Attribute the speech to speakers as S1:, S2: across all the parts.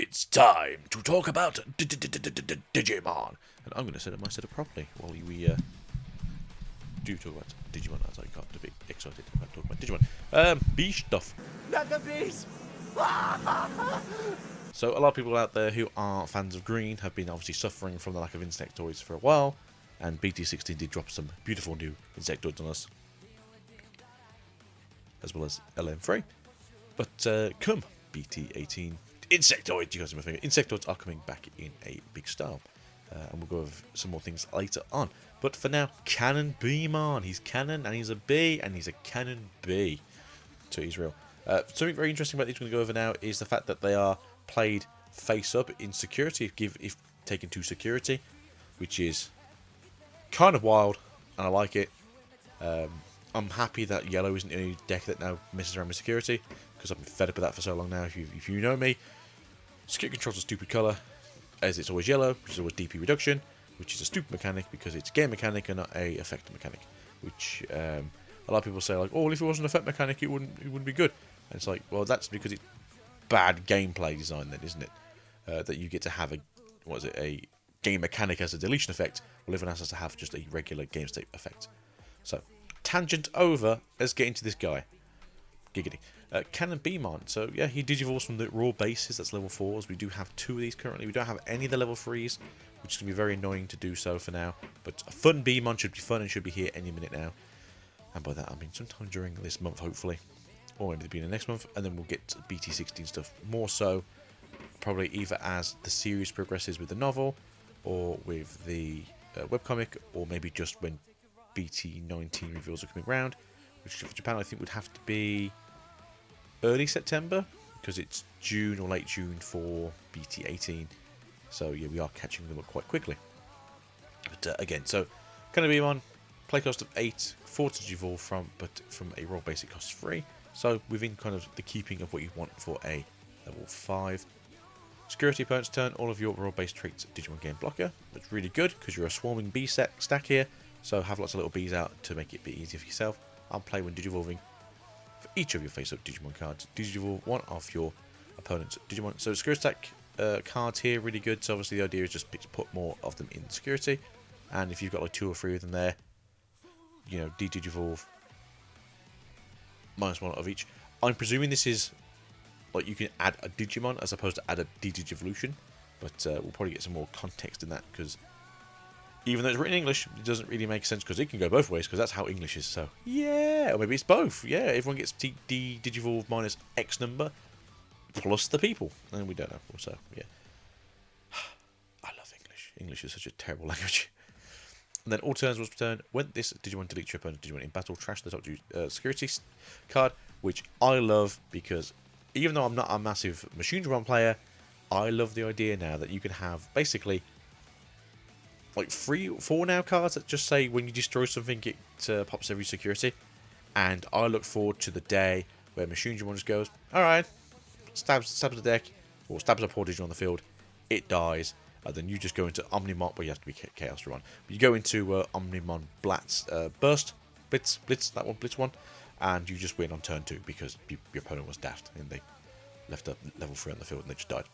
S1: It's time to talk about Digimon. And I'm going to set up my setup properly while we do talk about Digimon, as I got to be excited about talking about Digimon. Bee stuff.
S2: Not the bees!
S1: So a lot of people out there who are fans of Green have been obviously suffering from the lack of Insectoids for a while, and BT16 did drop some beautiful new Insectoids on us, as well as LM3. But come BT18 Insectoids, you guys are my finger. Insectoids are coming back in a big style, and we'll go over some more things later on. But for now, CannonBeemon. He's Cannon, and he's a bee, and he's a Cannon bee, so he's real. Something very interesting about these we're going to go over now is the fact that they are played face up in security, if taken to security, which is kind of wild, and I like it. I'm happy that yellow isn't the only deck that now messes around with security, because I've been fed up with that for so long now. If you know me, security control's a stupid colour, as it's always yellow, which is always DP reduction, which is a stupid mechanic because it's a game mechanic and not a effect mechanic. Which a lot of people say like, oh, well, if it wasn't an effect mechanic, it wouldn't be good. And it's like, well, that's because it's bad gameplay design, then, isn't it? That you get to have a game mechanic as a deletion effect, while everyone else has to have just a regular game state effect. So, tangent over. Let's get into this guy. Giggity. CannonBeemon. So yeah, he digivolves from the raw bases. That's level 4s. We do have 2 of these currently. We don't have any of the level 3s, which is going to be very annoying to do so for now. But a FunBeemon should be fun and should be here any minute now. And by that I mean sometime during this month, hopefully. Or maybe the beginning of next month. And then we'll get BT16 stuff more so. Probably either as the series progresses with the novel, or with the webcomic, or maybe just when BT19 reveals are coming around. Which for Japan I think would have to be early September, because it's June or late June for BT18. So yeah, we are catching them up quite quickly. But again, so CannonBeemon, play cost of 8, 4 to evolve from, but from a raw basic cost 3. So within kind of the keeping of what you want for a level 5. Security opponents turn all of your raw base traits Digimon game blocker. That's really good because you're a swarming bee stack here. So have lots of little bees out to make it a bit easier for yourself. I'll play when digivolving. For each of your face-up Digimon cards, digivolve one of your opponent's Digimon. So security stack cards here, really good. So obviously the idea is just to put more of them in security. And if you've got like 2 or 3 of them there, you know, digivolve -1 of each. I'm presuming this is like you can add a Digimon as opposed to add a Digivolution. But we'll probably get some more context in that, because even though it's written in English, it doesn't really make sense, because it can go both ways, because that's how English is. So yeah, or maybe it's both. Yeah, everyone gets Digivolve minus X number plus the people, and we don't know. So yeah, I love English. English is such a terrible language. And then all turns was returned when this Digimon deletes your opponent's Digimon in battle. Trash the top security card, which I love, because even though I'm not a massive Machine Drum player, I love the idea now that you can have basically like 4 now cards that just say when you destroy something it pops every security. And I look forward to the day where Machine Drum just goes, alright, stabs the deck, or stabs a poor Digimon on the field, it dies, and then you just go into Omnimon, well, you have to be Chaos to run, but you go into Omnimon Blatz Burst, Blitz one, and you just win on turn 2, because your opponent was daft, and they left a level 3 on the field, and they just died.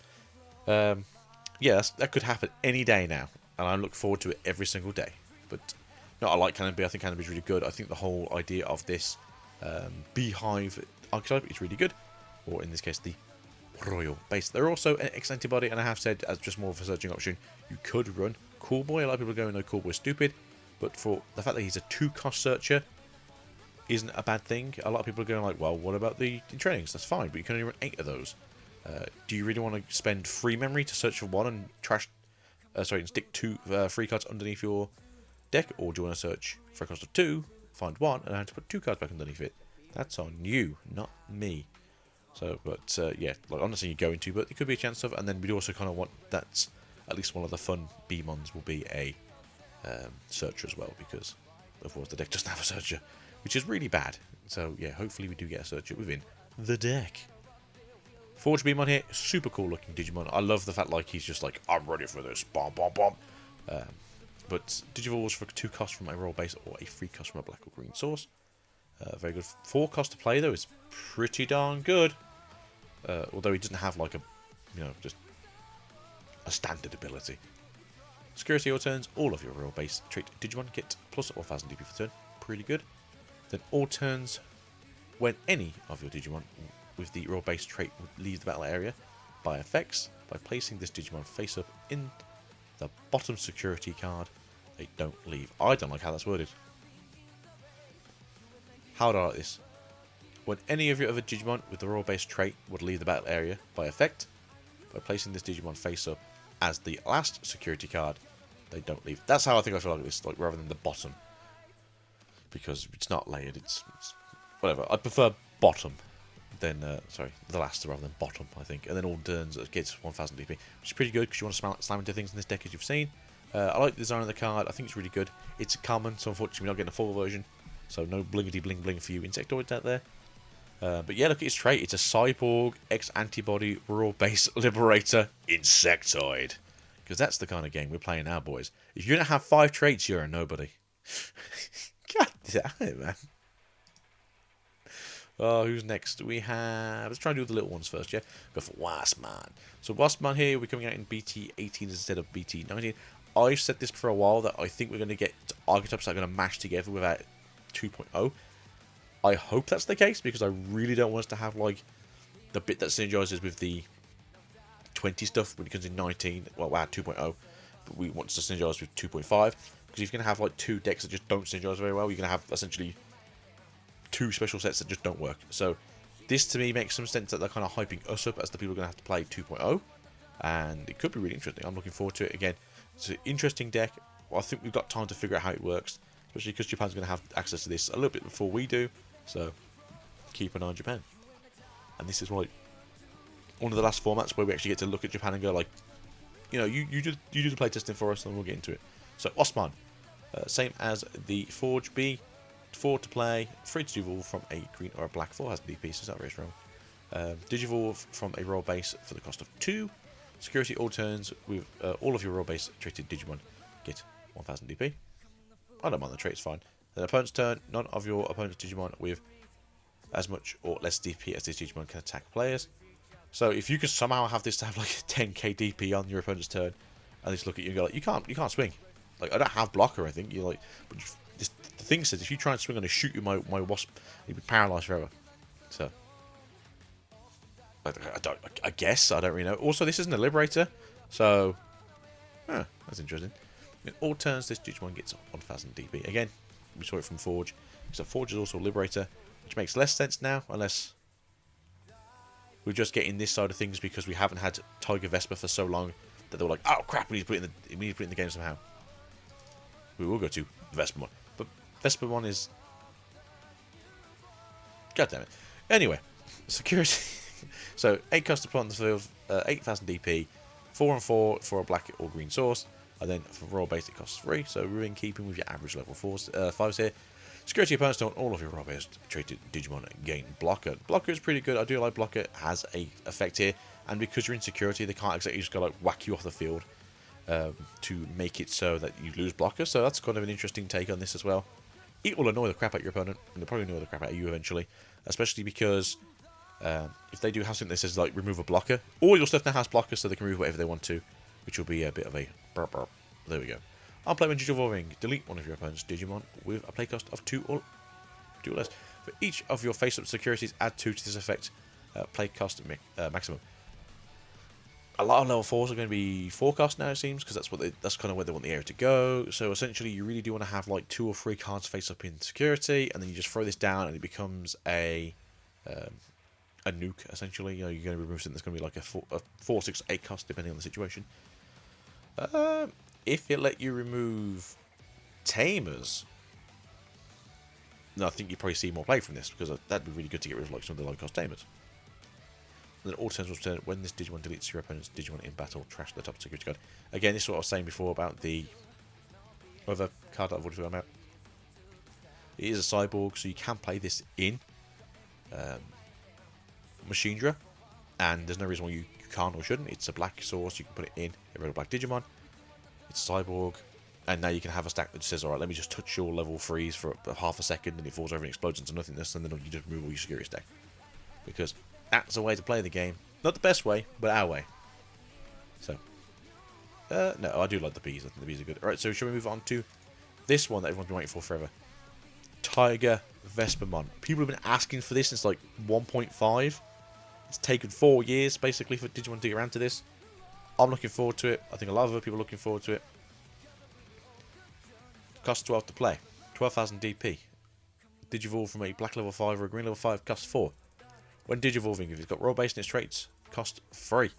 S1: Yeah, that could happen any day now, and I look forward to it every single day. But no, I like CannonBee. I think CannonBee is really good. I think the whole idea of this beehive archetype is really good, or in this case, the royal base. They're also an X antibody, and I have said as just more of a searching option, you could run Cool Boy. A lot of people are going, no, Cool Boy is stupid, but for the fact that he's a 2-cost searcher isn't a bad thing. A lot of people are going like, well, what about the trainings? That's fine, but you can only run 8 of those. Do you really want to spend free memory to search for 1 and and stick 2 free cards underneath your deck, or do you want to search for a cost of 2, find 1, and have to put 2 cards back underneath it? That's on you, not me. So, but yeah, like I'm not saying you're going to, but it could be a chance of. And then we'd also kind of want that at least one of the FunBeemons will be a searcher as well, because otherwise the deck doesn't have a searcher, which is really bad. So yeah, hopefully we do get a searcher within the deck. ForgeBeemon here, super cool looking Digimon. I love the fact like he's just like, I'm ready for this, bomb, bomb, bomb. But Digivolves for 2 costs from a raw base, or a 3 cost from a black or green source. Very good. 4 cost to play though is pretty darn good. Although he doesn't have like a, you know, just a standard ability. Security all turns, all of your real base trait Digimon get plus 1000 DP per turn. Pretty good. Then all turns, when any of your Digimon with the raw base trait would leave the battle area by effects, by placing this Digimon face up in the bottom security card, they don't leave. I don't like how that's worded. How do I like this? When any of your other Digimon with the raw base trait would leave the battle area by effect, by placing this Digimon face up as the last security card, they don't leave. That's how I think I feel like this, like rather than the bottom. Because it's not layered, it's whatever. I prefer bottom than, sorry, the last rather than bottom, I think. And then all turns gets 1000 DP, which is pretty good because you want to slam into things in this deck as you've seen. I like the design of the card, I think it's really good. It's common, so unfortunately we're not getting a full version. So no blingity bling bling for you insectoids out there. But yeah, look at his trait. It's a Cyborg, X-Antibody, Raw Base Liberator, Insectoid. Because that's the kind of game we're playing now, boys. If you don't have 5 traits, you're a nobody. God damn it, man. Oh, who's next? We have... Let's try and do the little ones first, yeah? Go for Waspmon. So Waspmon here, we're coming out in BT 18 instead of BT 19. I've said this for a while, that I think we're going to get archetypes that are going to mash together without 2.0. I hope that's the case, because I really don't want us to have, like, the bit that synergizes with the 20 stuff when it comes in 19. Well, we'll add 2.0, but we want to synergize with 2.5. Because if you're going to have, like, 2 decks that just don't synergize very well, you're going to have, essentially, 2 special sets that just don't work. So, this, to me, makes some sense that they're kind of hyping us up as the people are going to have to play 2.0. And it could be really interesting. I'm looking forward to it. Again, it's an interesting deck. Well, I think we've got time to figure out how it works. Especially because Japan's going to have access to this a little bit before we do. So, keep an eye on Japan. And this is like one of the last formats where we actually get to look at Japan and go like, you know, you do the playtesting for us and we'll get into it. So, Waspmon. Same as the ForgeBeemon. 4 to play, 3 to evolve from a green or a black. 4 has DP, so it's not very strong. Digivolve from a raw base for the cost of 2. Security all turns with all of your raw base traded Digimon get 1000 DP. I don't mind the trait, it's fine. Then opponent's turn, none of your opponent's Digimon with as much or less DP as this Digimon can attack players. So if you can somehow have this to have like 10k DP on your opponent's turn, and just look at you and go like, you can't swing. Like, I don't have blocker, I think. You're like, but the thing says if you try and swing on and shoot you my wasp, you'd be paralyzed forever. So I guess I don't really know. Also, this isn't a liberator, so that's interesting. In all turns, this Digimon gets 1000 DP. Again, we saw it from Forge. So Forge is also a liberator, which makes less sense now, unless we're just getting this side of things because we haven't had TigerVespamon for so long that they were like, oh crap, we need to put it in the game somehow. We will go to Vespamon, but Vespamon is, god damn it. Anyway, security. So 8 cost upon the field, 8000 DP, 4 and 4 for a black or green source, and then for raw base it costs 3. So we're in keeping with your average level 5s here. Security opponents don't all of your raw base traded Digimon gain blocker. Blocker is pretty good. I do like blocker. It has a effect here, and because you're in security, they can't exactly just go like whack you off the field to make it so that you lose blocker. So that's kind of an interesting take on this as well. It will annoy the crap out of your opponent, and it'll probably annoy the crap out of you eventually, especially because if they do have something that says like remove a blocker, all your stuff now has blockers, so they can remove whatever they want to, which will be a bit of a burp burp. There we go. I'll play when Digivolving. Delete one of your opponent's Digimon with a playcost of 2 or less. For each of your face-up securities, add 2 to this effect. Playcost maximum. A lot of level 4s are going to be 4 cost now, it seems, because that's kind of where they want the area to go. So essentially, you really do want to have like 2 or 3 cards face up in security, and then you just throw this down, and it becomes a nuke. Essentially, you know, you're going to remove something that's going to be like a 4, 6, 8 cost depending on the situation. If it let you remove Tamers, no, I think you probably see more play from this, because that'd be really good to get rid of like some of the low cost Tamers. And then all turns will return when this Digimon deletes your opponent's Digimon in battle. Trash the top security card. Again, this is what I was saying before about the other card that I've already forgotten about. It is a cyborg, so you can play this in Machinedra, and there's no reason why you can't or shouldn't. It's a black source, you can put it in a red or black Digimon. It's cyborg, and now you can have a stack that says, alright, let me just touch your level 3s for half a second, and it falls over and explodes into nothingness, and then you just remove all your security stack. Because that's a way to play the game. Not the best way, but our way. So, No, I do like the bees. I think the bees are good. Alright, so shall we move on to this one that everyone's been waiting for forever? TigerVespamon. People have been asking for this since like 1.5. It's taken 4 years, basically, for Digimon to get around to this. I'm looking forward to it. I think a lot of other people are looking forward to it. Costs 12 to play. 12,000 DP. Digivolve from a black level 5 or a green level 5 costs 4. When digivolving, if it's got roll base in its traits, cost 3.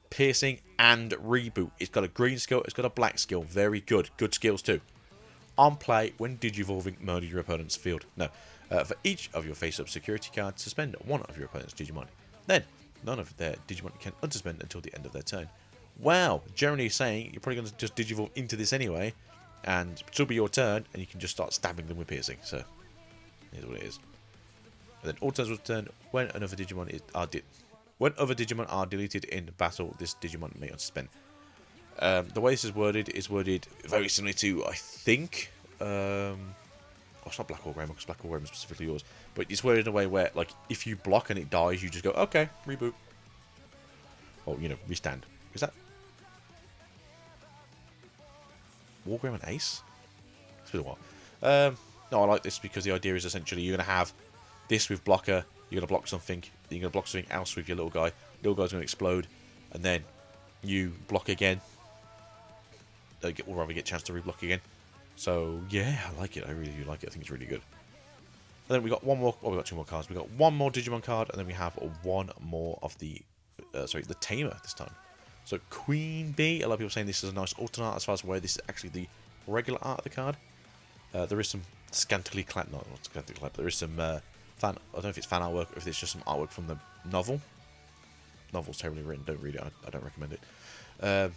S1: Piercing and reboot. It's got a green skill, it's got a black skill. Very good. Good skills too. On play, when digivolving, murder your opponent's field. No. For each of your face-up security cards, suspend one of your opponent's Digimon. Then, none of their Digimon can unsuspend until the end of their turn. Wow. Generally saying, you're probably going to just digivolve into this anyway, and it'll be your turn, and you can just start stabbing them with piercing. So, here's what it is. And then all turns will turn when another Digimon is when other Digimon are deleted in battle, this Digimon may unsuspend. The way this is worded very similar to, I think, oh, it's not Black Hole Grammar, because Black Hole Grammar is specifically yours, but it's worded in a way where, like, if you block and it dies, you just go, okay, reboot. Or, you know, restand. Is that Wargram and Ace? It's been a while. No, I like this because the idea is essentially you're going to have this with blocker, you're going to block something, you're going to block something else with your little guy. Little guy's going to explode, and then you block again. Or rather get a chance to reblock again. So, yeah, I like it. I really do like it. I think it's really good. And then we got one more. Oh, we got 2 more cards. We got one more Digimon card, and then we have one more of the, the Tamer this time. So QueenBeemon. A lot of people saying this is a nice alternate art as far as where this is actually the regular art of the card. There is some scantily clad, not scantily clad, but there is some fan. I don't know if it's fan artwork or if it's just some artwork from the novel. Novel's terribly written. Don't read it. I don't recommend it.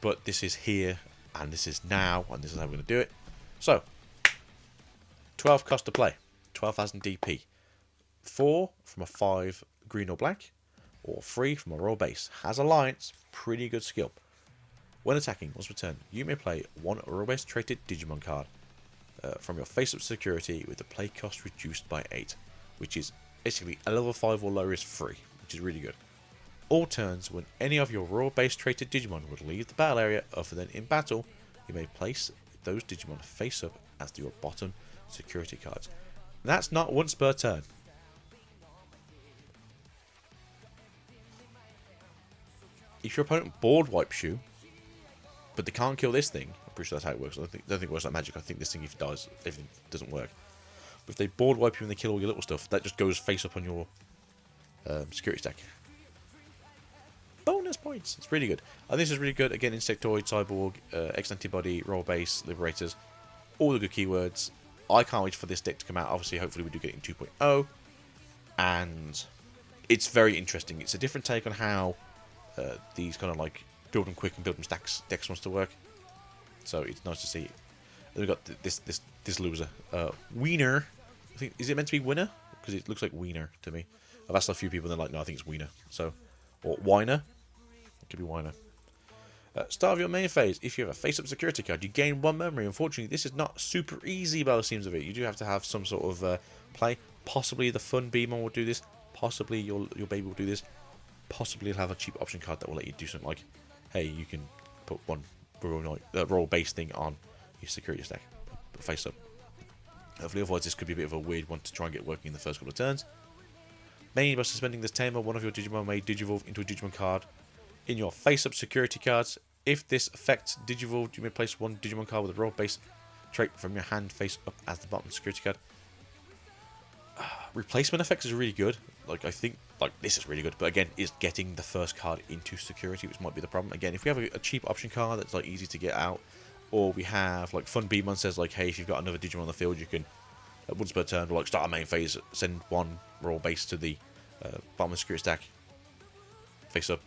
S1: But this is here, and this is now, and this is how we're going to do it. So, 12 cost to play, 12,000 DP, 4 from a 5 green or black, or 3 from a royal base. Has alliance, pretty good skill. When attacking, once returned, you may play 1 royal base traded Digimon card from your face-up security with the play cost reduced by 8, which is basically a level 5 or lower is free, which is really good. All turns, when any of your raw base traded Digimon would leave the battle area other than in battle, you may place those Digimon face up as your bottom security cards. That's not once per turn. If your opponent board wipes you, but they can't kill this thing, I'm pretty sure that's how it works. I don't think it works like magic. I think this thing, if it dies, everything doesn't work. But if they board wipe you and they kill all your little stuff, that just goes face up on your security stack. Bonus points. It's really good. And this is really good. Again, Insectoid, Cyborg, X-Antibody, Roll Base, Liberators. All the good keywords. I can't wait for this deck to come out. Obviously, hopefully we do get it in 2.0. And it's very interesting. It's a different take on how these kind of like build them quick and build them stacks decks wants to work. So it's nice to see. Then we've got this loser. Winr. I think, is it meant to be Winner? Because it looks like Wiener to me. I've asked a few people and they're like, no, I think it's Wiener. So, or Winer. It could be Winer. Start of your main phase. If you have a face-up security card, you gain 1 memory. Unfortunately, this is not super easy by the seams of it. You do have to have some sort of play. Possibly the FunBeemon will do this. Possibly your baby will do this. Possibly you'll have a cheap option card that will let you do something like, hey, you can put one roll base thing on your security stack. Face up. Hopefully, otherwise this could be a bit of a weird one to try and get working in the first couple of turns. Mainly by suspending this Tamer, one of your Digimon may Digivolve into a Digimon card in your face-up security cards. If this affects Digivolve, you may place 1 Digimon card with a roll base trait from your hand face up as the bottom security card. Replacement effects is really good. Like, I think, like, this is really good. But again, is getting the first card into security, which might be the problem. Again, if we have a cheap option card that's, like, easy to get out, or we have, like, FunBeemon says, like, hey, if you've got another Digimon on the field, you can, once per turn, like, start a main phase, send 1 roll base to the bottom of the security stack, face up.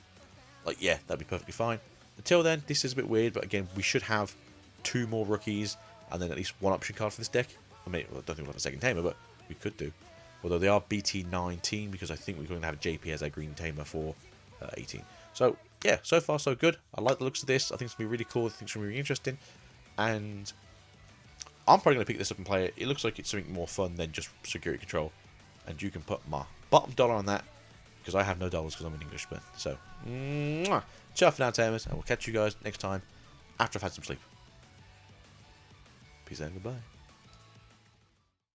S1: Like, yeah, that'd be perfectly fine. Until then, this is a bit weird, but again, we should have 2 more rookies, and then at least 1 option card for this deck. I mean, well, I don't think we'll have a second Tamer, but we could do. Although they are BT19, because I think we're going to have JP as our green Tamer for 18. So, yeah, so far so good. I like the looks of this. I think it's going to be really cool. I think it's going to be really interesting. And I'm probably going to pick this up and play it. It looks like it's something more fun than just security control. And you can put my bottom dollar on that. because I have no dollars because I'm in English. But so, ciao for now, Tamers, and we'll catch you guys next time after I've had some sleep. Peace out and goodbye.